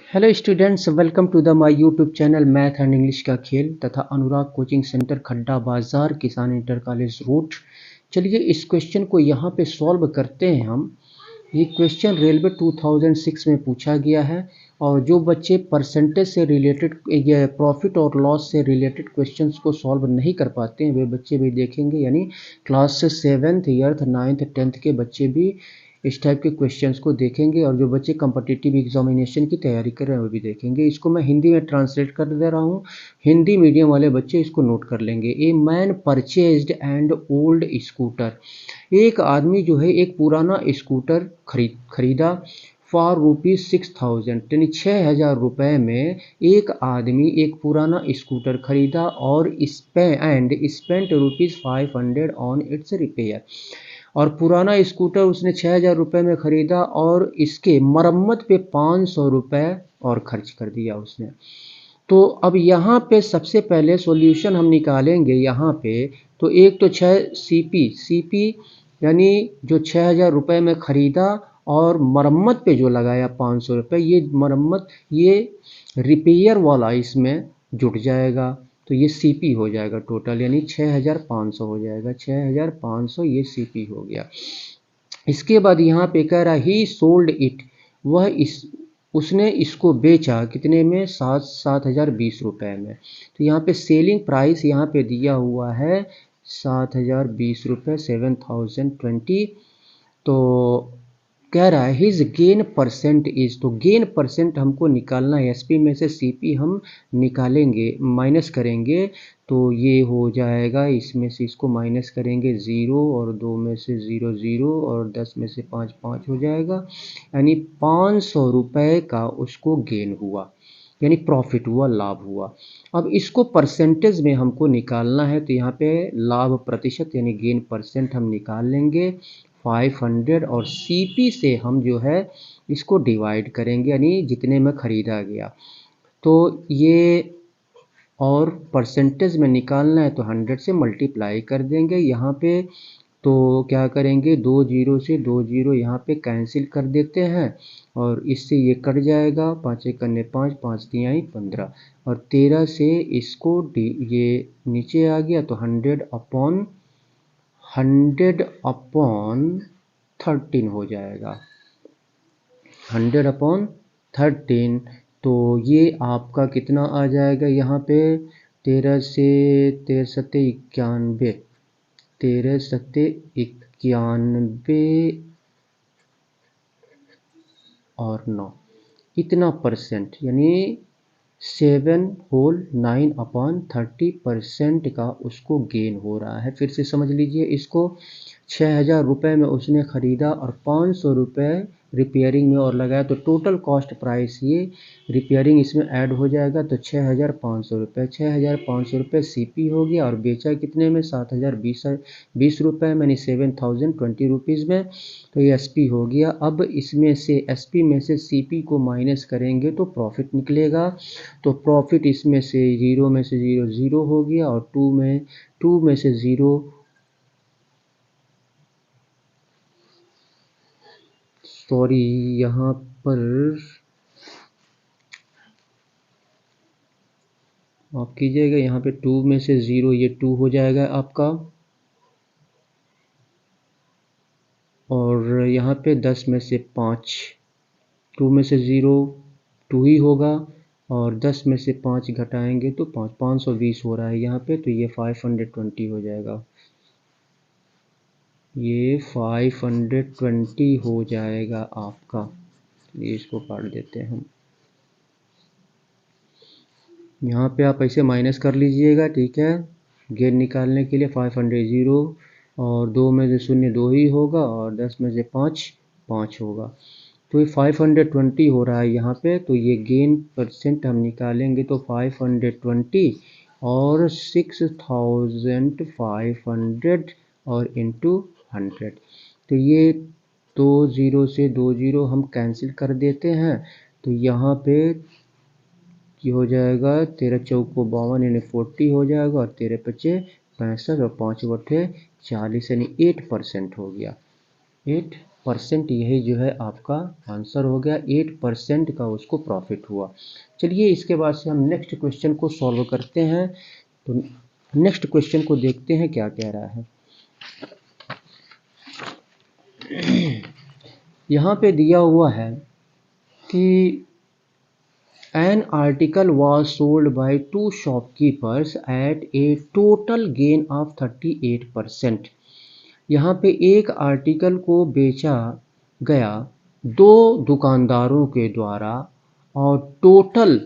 Hello students, welcome to the my YouTube channel math and English का खेल तथा अनुराग coaching centre खड्डा बाजार किसान इंटर कॉलेज रोड। चलिए इस क्वेश्चन को यहाँ पे सॉल्व करते हैं हम। ये क्वेश्चन रेलवे 2006 में पूछा गया है और जो बच्चे परसेंटेज से रिलेटेड या प्रॉफिट और लॉस से रिलेटेड क्वेश्चंस को सॉल्व नहीं कर पाते हैं वे बच्चे भी देखेंगे, यानी क्लास से 7th 8th 9th 10th के बच्चे भी इस टाइप के क्वेश्चंस को देखेंगे और जो बच्चे कम्पिटिटिव एग्जामिनेशन की तैयारी कर रहे हैं वो भी देखेंगे। इसको मैं हिंदी में ट्रांसलेट कर दे रहा हूँ, हिंदी मीडियम वाले बच्चे इसको नोट कर लेंगे। A man purchased and old scooter, एक आदमी जो है एक पुराना स्कूटर खरीदा फॉर ₹6000, यानी 6000 रुपये में एक आदमी एक पुराना स्कूटर खरीदा और स्पेंट ₹500 ऑन इट्स रिपेयर। और पुराना स्कूटर उसने 6000 रुपये में ख़रीदा और इसके मरम्मत पे 500 रुपये और खर्च कर दिया उसने। तो अब यहाँ पे सबसे पहले सॉल्यूशन हम निकालेंगे यहाँ पे। तो एक तो सीपी यानी जो 6000 रुपये में ख़रीदा और मरम्मत पे जो लगाया 500 रुपये, ये मरम्मत ये रिपेयर वाला इसमें जुट जाएगा। तो ये सीपी हो जाएगा टोटल, यानी 6500 हो जाएगा। 6500 ये सीपी हो गया। इसके बाद यहाँ पे कह रहा है ही सोल्ड इट, उसने इसको बेचा कितने में? 7020 रुपये में। तो यहाँ पे सेलिंग प्राइस यहाँ पे दिया हुआ है 7020 रुपये, 7020। तो कह रहा है हिज गेन परसेंट इज, तो गेन परसेंट हमको निकालना है। एसपी में से सीपी हम निकालेंगे, माइनस करेंगे, तो ये हो जाएगा, इसमें से इसको माइनस करेंगे 0 और 2 में से 0 0 और 10 में से 5 5 हो जाएगा, यानी 500 रुपये का उसको गेन हुआ, यानी प्रॉफिट हुआ, लाभ हुआ। अब इसको परसेंटेज में हमको निकालना है, तो यहाँ पे लाभ प्रतिशत यानी गेन परसेंट हम निकाल लेंगे 500 और सीपी से हम जो है इसको डिवाइड करेंगे, यानी जितने में ख़रीदा गया। तो ये और परसेंटेज में निकालना है तो 100 से मल्टीप्लाई कर देंगे यहाँ पे। तो क्या करेंगे, 2 जीरो से 2 जीरो यहाँ पे कैंसिल कर देते हैं और इससे ये कट जाएगा। 5 एक करने 5, 5 तिहाई 15 और 13 से इसको ये नीचे आ गया, तो 100/13 हो जाएगा। 100/13। तो ये आपका कितना आ जाएगा यहाँ पे? 13 से 13 सत्ते 91, 13 सत्ते 91 और 9, इतना परसेंट, यानी 7/9/30% का उसको गेन हो रहा है। फिर से समझ लीजिए इसको। 6000 रुपये में उसने ख़रीदा और 500 रुपये रिपेयरिंग में और लगाया, तो टोटल कॉस्ट प्राइस ये रिपेयरिंग इसमें ऐड हो जाएगा, तो 6500 रुपये। 6500 रुपये सीपी हो गया और बेचा कितने में? 7020 रुपये में, यानी 7020 रुपीज़ में। तो ये एसपी हो गया। अब इसमें से एसपी में से सीपी को माइनस करेंगे तो प्रॉफिट निकलेगा। तो प्रॉफिट इसमें से 0 में से 0 0 हो गया और 2 में से 0, सॉरी यहाँ पर आप कीजिएगा, यहाँ पे 2 में से 0, ये 2 हो जाएगा आपका, और यहाँ पे 10 में से 5, 2 में से 0 2 ही होगा और 10 में से 5 घटाएंगे तो 520 हो रहा है यहाँ पे, तो ये 520 हो जाएगा। ये 520 हो जाएगा आपका। ये इसको काट देते हैं हम। यहाँ पे आप ऐसे माइनस कर लीजिएगा, ठीक है। गेन निकालने के लिए 500 0 और 2 में से 0 2 ही होगा और 10 में से 5 5 होगा। तो ये 520 हो रहा है यहाँ पे। तो ये गेन परसेंट हम निकालेंगे तो 520 और 6500 और इंटू 100। तो ये 2 0 से 2 0 हम कैंसिल कर देते हैं, तो यहाँ पे ये हो जाएगा 13 चौक 52 यानी 40 हो जाएगा और 13 पचे 65 और 5 बटे 40 यानी 8% हो गया। 8 परसेंट, यही जो है आपका आंसर हो गया। 8% का उसको प्रॉफिट हुआ। चलिए इसके बाद से हम नेक्स्ट क्वेश्चन को सॉल्व करते हैं। तो नेक्स्ट क्वेश्चन को देखते हैं क्या कह रहा है। यहाँ पे दिया हुआ है कि an article was sold by 2 shopkeepers at a total gain of 38%। यहाँ पे एक आर्टिकल को बेचा गया 2 दुकानदारों के द्वारा और टोटल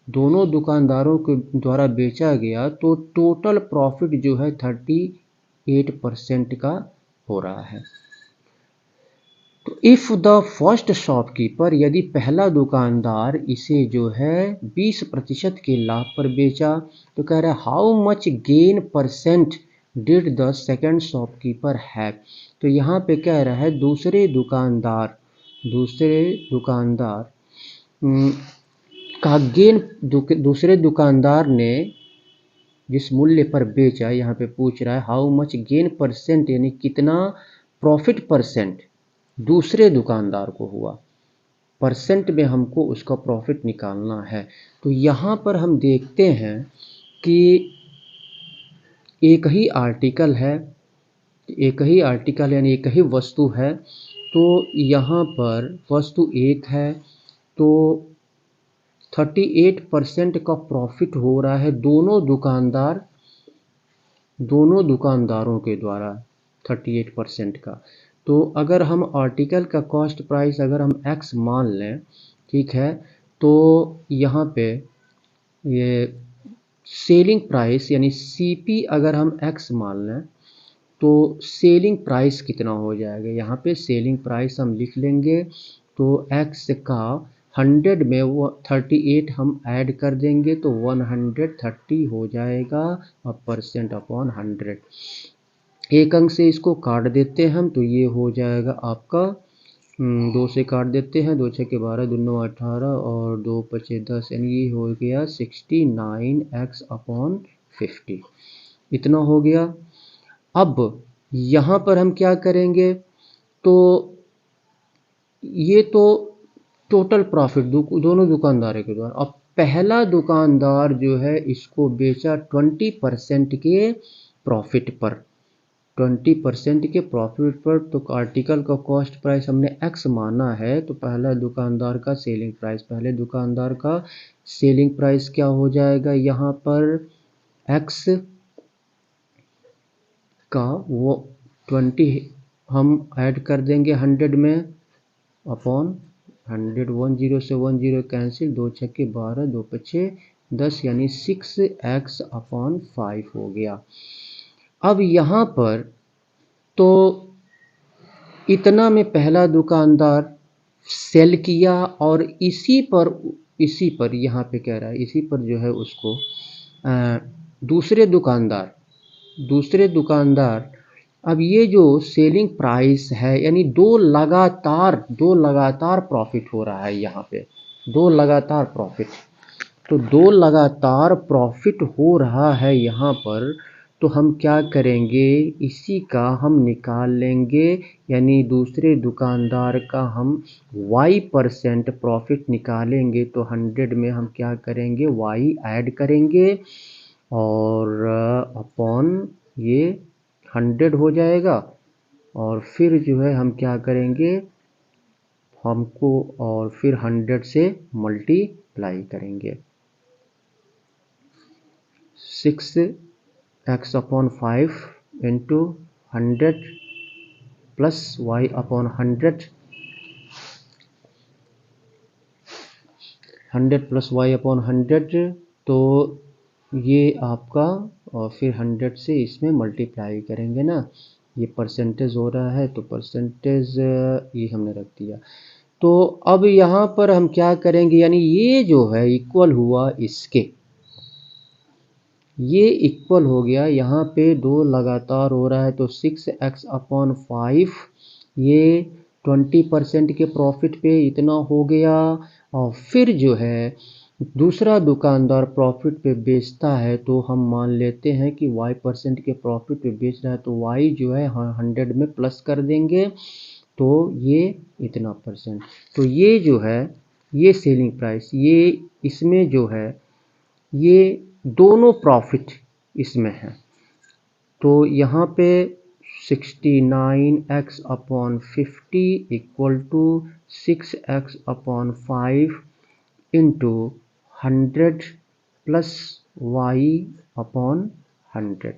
दोनों दुकानदारों के द्वारा बेचा गया तो टोटल प्रॉफिट जो है 38% का हो रहा है। तो इफ़ द फर्स्ट शॉपकीपर, यदि पहला दुकानदार इसे जो है 20% के लाभ पर बेचा, तो कह रहा है how much gain percent did the second shopkeeper have. तो यहाँ पे कह रहा है दूसरे दुकानदार का गेन, दूसरे दुकानदार ने जिस मूल्य पर बेचा, यहाँ पे पूछ रहा है हाउ मच गेन परसेंट, यानी कितना प्रॉफिट परसेंट दूसरे दुकानदार को हुआ। परसेंट में हमको उसका प्रॉफिट निकालना है। तो यहाँ पर हम देखते हैं कि एक ही आर्टिकल यानी एक ही वस्तु है। तो यहाँ पर वस्तु एक है तो 38% का प्रॉफिट हो रहा है दोनों दुकानदारों के द्वारा 38% का। तो अगर हम आर्टिकल का कॉस्ट प्राइस अगर हम x मान लें, ठीक है, तो यहाँ पे ये सेलिंग प्राइस यानी CP अगर हम x मान लें तो सेलिंग प्राइस कितना हो जाएगा। यहाँ पे सेलिंग प्राइस हम लिख लेंगे तो x का 100 में वो 38 हम ऐड कर देंगे तो 130 हो जाएगा और परसेंट अपॉन 100। एक अंक से इसको काट देते हैं हम तो ये हो जाएगा आपका 2 से काट देते हैं, 2 6 12 दूनो 18 और 2 5 10, यानी ये हो गया 69x अपॉन 50, इतना हो गया। अब यहाँ पर हम क्या करेंगे, तो ये तो टोटल प्रॉफिट दोनों दुकानदारों के द्वारा। अब पहला दुकानदार जो है इसको बेचा 20% के प्रॉफिट पर, 20% के प्रॉफिट पर। तो आर्टिकल का कॉस्ट प्राइस हमने x माना है तो पहला दुकानदार का सेलिंग प्राइस, पहले दुकानदार का सेलिंग प्राइस क्या हो जाएगा, यहाँ पर x का वो 20 हम ऐड कर देंगे 100 में अपॉन 100, 10 से 10 कैंसिल, 2 6 12 2 5 10, यानी 6x अपॉन 5 हो गया। अब यहाँ पर तो इतना में पहला दुकानदार सेल किया और इसी पर यहाँ पे कह रहा है इसी पर जो है उसको दूसरे दुकानदार अब ये जो सेलिंग प्राइस है यानी दो लगातार प्रॉफिट हो रहा है, यहाँ पे 2 लगातार प्रॉफिट, तो 2 लगातार प्रॉफिट हो रहा है यहाँ पर। तो हम क्या करेंगे, इसी का हम निकाल लेंगे, यानी दूसरे दुकानदार का हम y% प्रॉफिट निकालेंगे तो 100 में हम क्या करेंगे y ऐड करेंगे और अपॉन ये 100 हो जाएगा और फिर जो है हम क्या करेंगे हमको और फिर 100 से मल्टीप्लाई करेंगे। 6x upon 5 into 100 plus y upon 100 plus y upon 100, तो ये आपका और फिर 100 से इसमें मल्टीप्लाई करेंगे ना, ये परसेंटेज हो रहा है तो परसेंटेज ये हमने रख दिया। तो अब यहाँ पर हम क्या करेंगे, यानी ये जो है इक्वल हुआ इसके, ये इक्वल हो गया, यहाँ पे 2 लगातार हो रहा है तो 6x अपॉन 5 ये 20% के प्रॉफिट पे इतना हो गया। और फिर जो है दूसरा दुकानदार प्रॉफिट पे बेचता है तो हम मान लेते हैं कि y% के प्रॉफिट पे बेच रहा है तो y जो है 100 में प्लस कर देंगे तो ये इतना परसेंट। तो ये जो है ये सेलिंग प्राइस, ये इसमें जो है ये दोनों प्रॉफिट इसमें है। तो यहाँ पे 69x upon 50 equal to 6x upon 5 into 100 plus y upon 100।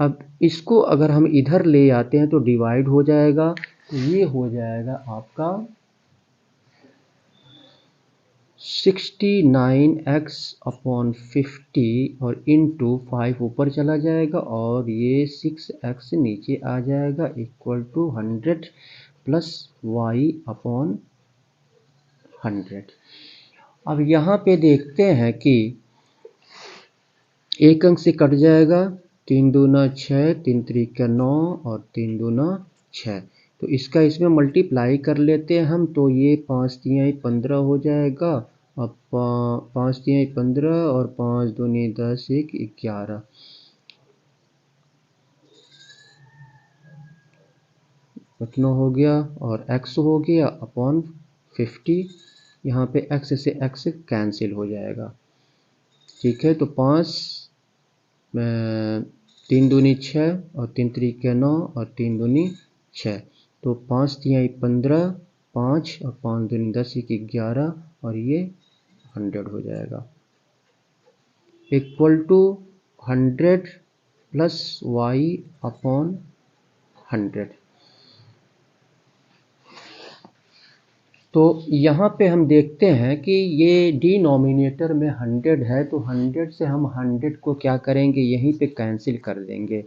अब इसको अगर हम इधर ले आते हैं तो डिवाइड हो जाएगा, तो ये हो जाएगा आपका 69x अपॉन 50 और इंटू 5 ऊपर चला जाएगा और ये 6x नीचे आ जाएगा equal to 100 plus y upon 100। अब यहाँ पे देखते हैं कि एक अंक से कट जाएगा, 3 दूना 6, 3 त्रिका 9 और 3 दूना 6। तो इसका इसमें मल्टीप्लाई कर लेते हैं हम, तो ये 5 तिहाई 15 हो जाएगा। अब 5 तिहाई 15 और 5 दूनी 10, 1 11 इतना हो गया और x हो गया अपॉन 50। यहाँ पे x से x कैंसिल हो जाएगा, ठीक है। तो 5 3 दूनी 6 और 3 त्रिके 9 और 3 दूनी 6। तो 5 तिहाई 15, 5 और 5 दूनी 10, 1 11 और ये 100 हो जाएगा equal to 100 plus y upon 100। तो यहाँ पे हम देखते हैं कि ये डिनोमिनेटर में 100 है, तो 100 से हम 100 को क्या करेंगे, यहीं पे कैंसिल कर देंगे।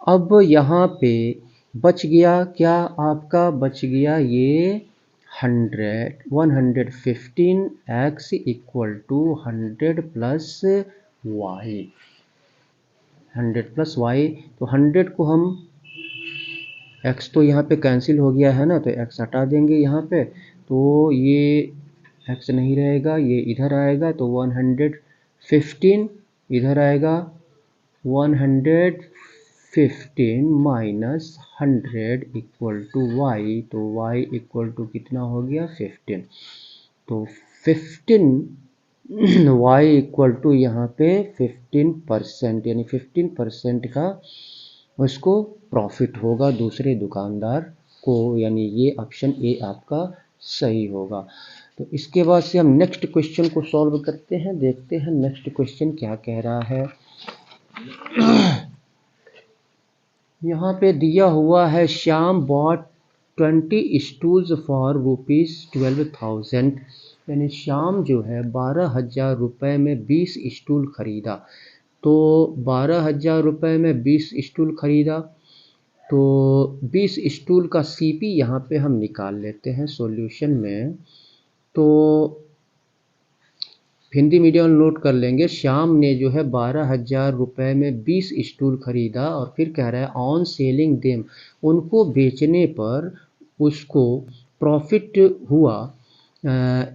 अब यहाँ पे बच गया क्या, आपका बच गया ये 115x equal to 100 plus y, 100 plus y. तो 100 को हम x तो यहाँ पे कैंसिल हो गया है ना, तो x हटा देंगे यहाँ पे, तो ये x नहीं रहेगा, ये इधर आएगा। तो 115 इधर आएगा, 115 माइनस 100 इक्वल टू y। तो y इक्वल टू कितना हो गया 15। तो 15 y इक्वल टू यहाँ पे 15%, यानी 15% का उसको प्रॉफिट होगा दूसरे दुकानदार को, यानी ये ऑप्शन ए आपका सही होगा। तो इसके बाद से हम नेक्स्ट क्वेश्चन को सॉल्व करते हैं, देखते हैं नेक्स्ट क्वेश्चन क्या कह रहा है। यहाँ पे दिया हुआ है श्याम बॉट 20 स्टूल्स फॉर ₹12,000, यानी श्याम जो है 12,000 रुपये में 20 स्टूल खरीदा। तो 12,000 रुपये में 20 स्टूल खरीदा, तो 20 स्टूल का सीपी यहाँ पे हम निकाल लेते हैं सॉल्यूशन में। तो हिंदी मीडियम नोट कर लेंगे, श्याम ने जो है 12,000 रुपये में 20 स्टूल खरीदा और फिर कह रहा है ऑन सेलिंग देम, उनको बेचने पर उसको प्रॉफिट हुआ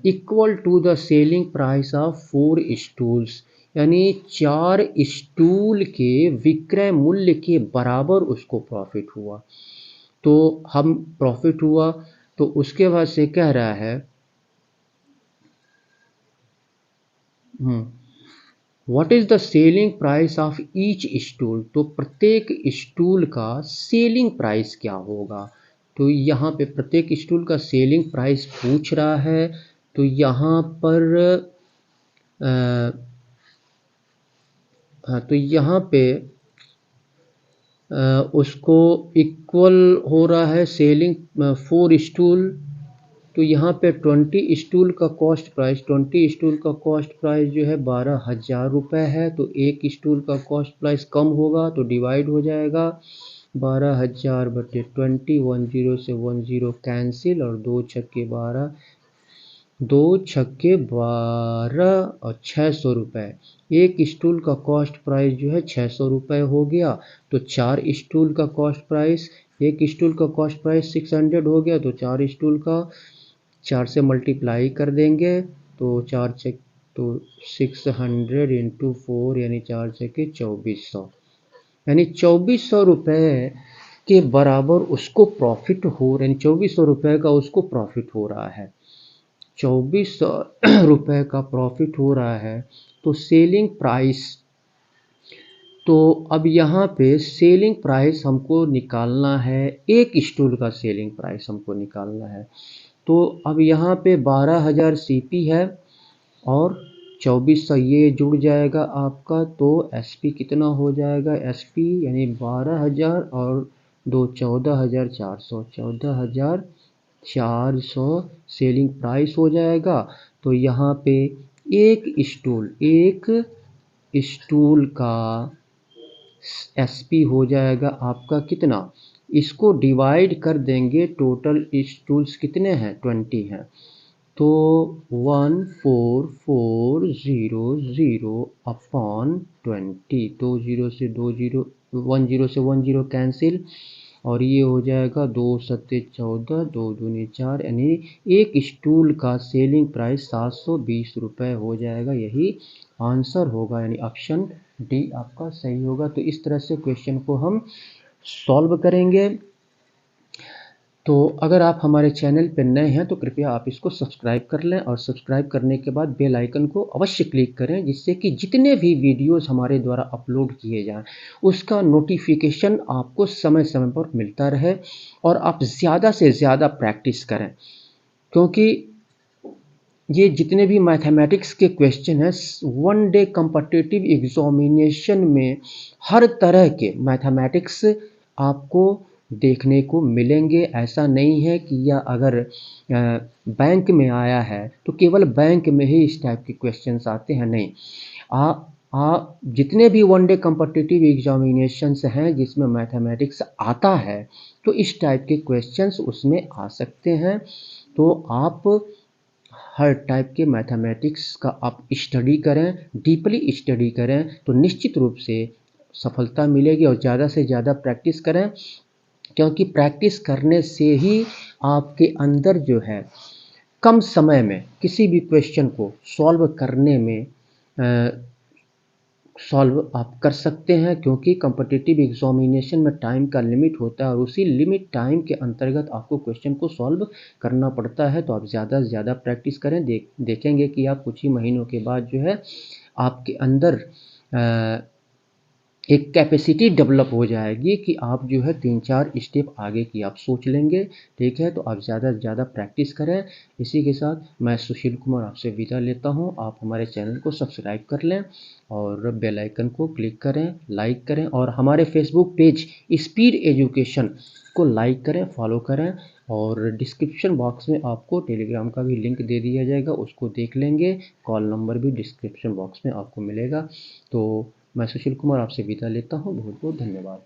equal to the selling price of 4 stools, यानी 4 स्टूल के विक्रय मूल्य के बराबर उसको प्रॉफिट हुआ। तो हम प्रॉफिट हुआ, तो उसके बाद से कह रहा है what is the selling price of each stool, तो प्रत्येक स्टूल का सेलिंग प्राइस क्या होगा। तो यहाँ पे प्रत्येक स्टूल का सेलिंग प्राइस पूछ रहा है। तो यहाँ पर तो यहाँ पे उसको इक्वल हो रहा है सेलिंग 4 स्टूल। तो यहाँ पे 20 स्टूल का कॉस्ट प्राइस, 20 स्टूल का कॉस्ट प्राइस जो है 12,000 रुपये है। तो एक स्टूल का कॉस्ट प्राइस कम होगा तो डिवाइड हो जाएगा 12,000 बटे 20, 10 से 10 कैंसिल और 2 छक्के 12, 2 छक्के 12 और 600 रुपये। एक स्टूल का कॉस्ट प्राइस जो है 600 रुपये हो गया। तो 4 स्टूल का कॉस्ट प्राइस, एक स्टूल का कॉस्ट प्राइस 600 हो गया, तो 4 स्टूल का 4 से मल्टीप्लाई कर देंगे, तो 4 छक तो 600 इंटू 4 यानी 4 छक्के 2400, यानी 2400 रुपये के बराबर उसको प्रॉफिट हो, यानी 2400 रुपये का उसको प्रॉफिट हो रहा है, 2400 रुपये का प्रॉफिट हो रहा है, तो सेलिंग प्राइस, तो अब यहाँ पे सेलिंग प्राइस हमको निकालना है, एक स्टूल का सेलिंग प्राइस हमको निकालना है। तो अब यहाँ पे 12,000 सीपी है और 2400 ये जुड़ जाएगा आपका, तो एसपी कितना हो जाएगा, एसपी यानी 12,000 और 14,400, 14,400 सेलिंग प्राइस हो जाएगा। तो यहाँ पे एक स्टूल का एसपी हो जाएगा आपका कितना, इसको डिवाइड कर देंगे, टोटल स्टूल्स कितने हैं, 20 हैं, तो 14,400 अपॉन 20, 20 से 20, 10 से 10 कैंसिल, और ये हो जाएगा 2 सत्ते 14, 2 दूनी 4, यानी एक स्टूल का सेलिंग प्राइस 720 रुपये हो जाएगा। यही आंसर होगा, यानी ऑप्शन डी आपका सही होगा। तो इस तरह से क्वेश्चन को हम सॉल्व करेंगे। तो अगर आप हमारे चैनल पर नए हैं तो कृपया आप इसको सब्सक्राइब कर लें, और सब्सक्राइब करने के बाद बेल आइकन को अवश्य क्लिक करें, जिससे कि जितने भी वीडियोस हमारे द्वारा अपलोड किए जाएं उसका नोटिफिकेशन आपको समय समय पर मिलता रहे, और आप ज़्यादा से ज़्यादा प्रैक्टिस करें, क्योंकि ये जितने भी मैथमेटिक्स के क्वेश्चन हैं, वन डे कॉम्पिटिटिव एग्जामिनेशन में हर तरह के मैथमेटिक्स आपको देखने को मिलेंगे। ऐसा नहीं है कि यह अगर बैंक में आया है तो केवल बैंक में ही इस टाइप के क्वेश्चंस आते हैं, नहीं। आप जितने भी वन डे कॉम्पिटिटिव एग्जामिनेशंस हैं जिसमें मैथमेटिक्स आता है, तो इस टाइप के क्वेश्चंस उसमें आ सकते हैं। तो आप हर टाइप के मैथमेटिक्स का आप स्टडी करें, डीपली स्टडी करें, तो निश्चित रूप से सफलता मिलेगी, और ज़्यादा से ज़्यादा प्रैक्टिस करें, क्योंकि प्रैक्टिस करने से ही आपके अंदर जो है कम समय में किसी भी क्वेश्चन को सॉल्व करने में सॉल्व आप कर सकते हैं, क्योंकि कॉम्पिटिटिव एग्जामिनेशन में टाइम का लिमिट होता है, और उसी लिमिट टाइम के अंतर्गत आपको क्वेश्चन को सॉल्व करना पड़ता है। तो आप ज़्यादा से ज़्यादा प्रैक्टिस करें, देखेंगे कि आप कुछ ही महीनों के बाद जो है आपके अंदर एक कैपेसिटी डेवलप हो जाएगी कि आप जो है 3-4 स्टेप आगे की आप सोच लेंगे। ठीक है, तो आप ज़्यादा से ज़्यादा प्रैक्टिस करें। इसी के साथ मैं सुशील कुमार आपसे विदा लेता हूं। आप हमारे चैनल को सब्सक्राइब कर लें और बेल आइकन को क्लिक करें, लाइक करें, और हमारे फेसबुक पेज स्पीड एजुकेशन को लाइक करें, फॉलो करें, और डिस्क्रिप्शन बॉक्स में आपको टेलीग्राम का भी लिंक दे दिया जाएगा, उसको देख लेंगे। कॉल नंबर भी डिस्क्रिप्शन बॉक्स में आपको मिलेगा। तो मैं सुशील कुमार आपसे विदा लेता हूँ। बहुत बहुत धन्यवाद।